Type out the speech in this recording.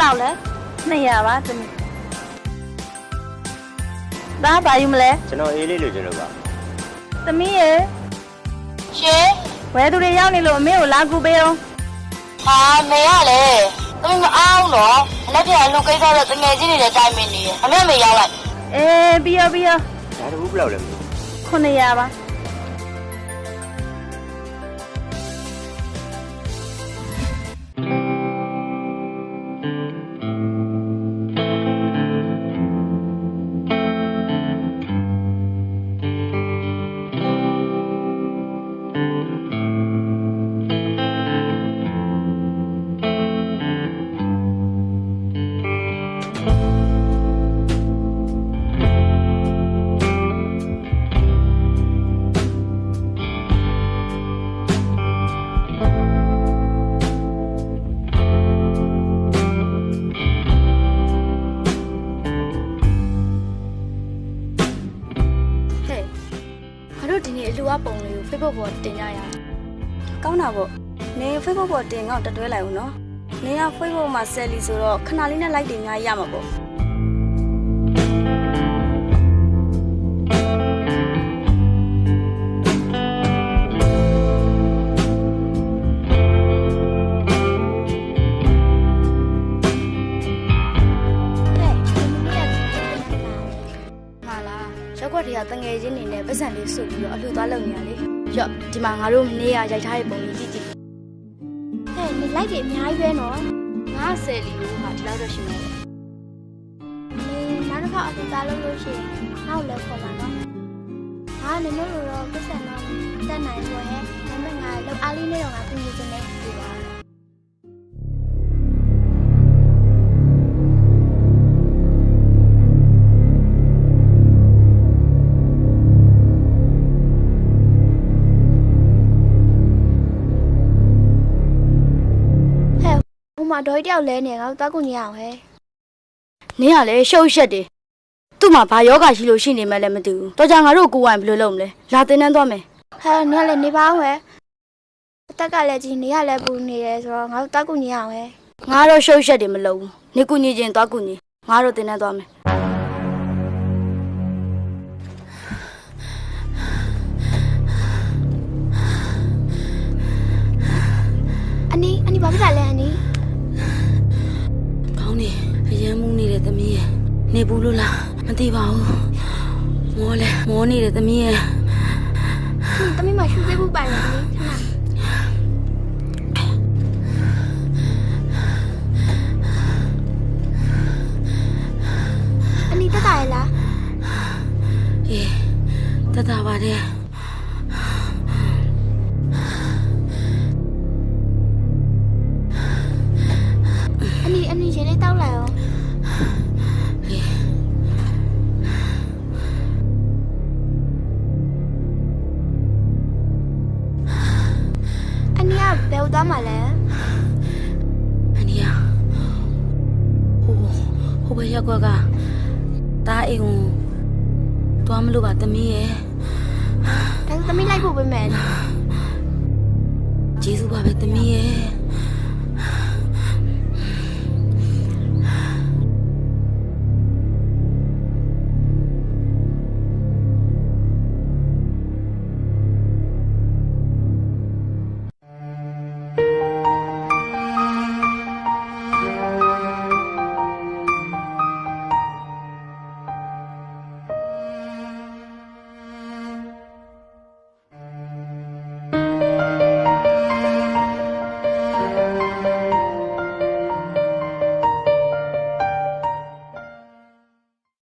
လောက်လဲ200ပါသမီးဒါဘာယူမလဲကျွန်တော်အေးလေးလို့ကျွန်တော်ပါသမီးရေရှင်ဝယ်သူတွေရောက်နေလို့အမေကိုလာကူပေးအောင်ဟာမေရလေသမီးမအောင်တော့အလက်ပြအလုံးကိစ္စတော့တငယ်ချင်းတွေလည်းတိုင်မင်နေတယ်အမေမေရောက်လိုက်အေးပြီးရောဒါတခုဘယ်လောက်လဲ900ပါဒီနေ့အလူအပုံလေးကို Facebook ပေါ်တင်ကြရအောင်။ကောင်းတာပေါ့။နေ Facebook ပေါ်တင်ငေါ့တက်တွဲလိုက်ဦးနော်။နေက Facebook မှာ sell လီဆိုတော့ခဏလေးနဲ့ like တွေအများကြီးရမှာပေါ့ခွက်တွေကတငယ်ချင်းနေနဲ့ပတ်စံလေးစုပ်ပြီးတော့အလှူသွားလုပ်နေရလေရော့ဒီမှာငါတို့နေရရိုက်ထားတဲ့ပုံလေးကြည့်ကြည့်ဟဲ့နေလိုက်တယ်အများကြီးပဲနော်ငါဆယ်လီလို့ဟာဒီလောက်တော့ရှိနေတယ်နောက်တစ်ခါအလှူသွားလုပ်လို့ရှိရင်ငါ့ကိုလည်းခေါ်ပါနော်ငါနေလို့တော့ပတ်စံတော့တက်နိုင်လို့ဟဲ့ဒါပေမဲ့ငါလောက်အားလေးနဲ့တော့ငါပြင်နေခြင်းနဲ့ပြပါမတော်တယောက်လဲနေငါတို့တောက်ကူညအောင်ဟဲ့နင်းကလည်းရှုပ်ရှက်တယ်သူ့မှာဘာယောဂရှိလို့ရှိနေမှလည်းမသိဘူးတော့ကြာငါတို့ကိုဝိုင်းဘယ်လိုလုပ်မလဲလာတင်နှမ်းသွားမယ်ဟဲ့နင်းကလည်းနေပါအောင်ဟဲ့အသက်ကလည်းကြီးနေရလည်းပူနေတယ်ဆိုတော့ငါတို့တောက်ကူညအောင်ဟဲ့ငါတော့ရှုပ်ရှက်တယ်မလုပ်ဘူးနေကူညီချင်းသွားကူညီငါတို့တင်နှမ်းသွားမယ်အနီဘာဖြစ်လဲအနီကောင်းနေအရင်မူးနေတဲ့သမီးရဲ့နေဘူးလို့လားမသိပါဘူးမောနေတဲ့သမီးရဲ့သမီးမရှူသေးဘူးပိုင်တယ်ခဏအနီတက်တာရဲ့လားအေးတက်တာပါတယ်အနီရေလေးတောက်လိုက်အောင်အနီကဘယ်သွားမှာလဲအနီကဟိုဘက်ရက်ကွက်ကတားအိမ်ကိုသွားမလို့ပါသမီးရဲ့ဒါသမီးလိုက်ဖို့ပဲမယ်ကျေးဇူးပါပဲသမီးရဲ့